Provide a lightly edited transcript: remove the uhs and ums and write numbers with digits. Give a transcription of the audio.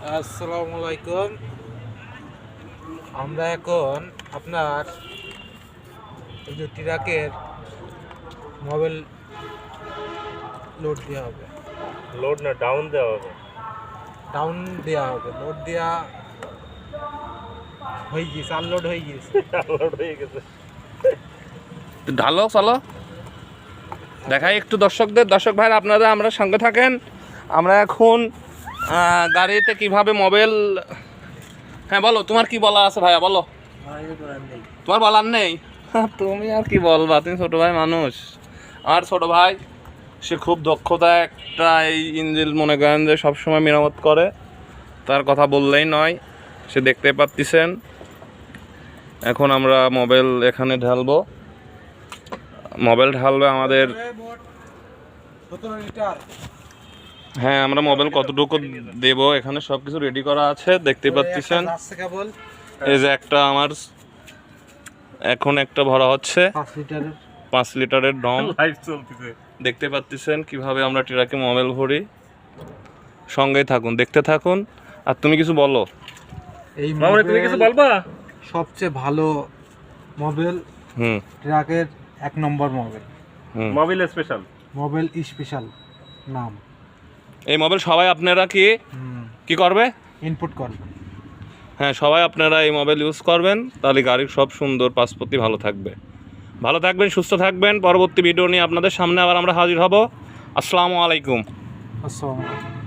আসসালামু আলাইকুম। আমরা এখন আপনার এই যে ট্রাকের মোবাইল লোড দেওয়া হবে, লোড না ডাউন দেওয়া হবে। ডাউন দেওয়া হবে, লোড দেওয়া হয়ে গেছে, আনলোড হয়ে গেছে। লোড হয়ে গেছে। ঢালো চলো দেখাই একটু দর্শক ভাইরা, আপনারা আমরা সঙ্গে থাকেন। আমরা এখন গাড়িতে কিভাবে মোবাইল, হ্যাঁ বলো তোমার কি বলা আছে ভাইয়া, বলো। তোমার বলার নেই? তুমি আর কি বলবা, তুমি ছোট ভাই মানুষ। আর ছোট ভাই সে খুব দক্ষতা একটা এই ইঞ্জিন মনে করেন যে সবসময় মেরামত করে, তার কথা বললেই নয়। সে দেখতে পাচ্ছেন এখন আমরা মোবাইল এখানে ঢালবো। মোবাইল ঢালবে আমাদের, 17 লিটার। হ্যাঁ আমরা মোবাইল কতটুকু দেব এখানে সব কিছু রেডি করা আছে, দেখতে পাচ্ছেন। কেবল এই যে একটা আমার এখন একটা ভরা হচ্ছে 5 লিটারের ড্রাম, লাইভ চলতেছে। দেখতে পাচ্ছেন কিভাবে আমরা ট্রাকে মোবাইল ভরি। সঙ্গেই থাকুন, দেখতে থাকুন। আর তুমি কিছু বলো। এই মামনি তুমি কিছু বলবা? সবচেয়ে ভালো মোবাইল, ট্রাকের 1 নম্বর mobile, mobile special, mobile special নাম। এই মোবাইল সবাই আপনারা কি করবে, ইনপুট করবেন। হ্যাঁ সবাই আপনারা এই মোবাইল ইউজ করবেন, তাহলে গাড়ির সব সুন্দর পাসপত্তি ভালো থাকবে। ভালো থাকবেন, সুস্থ থাকবেন। পরবর্তী ভিডিও নিয়ে আপনাদের সামনে আবার আমরা হাজির হব। আসসালামু আলাইকুম। আসসালামু আলাইকুম।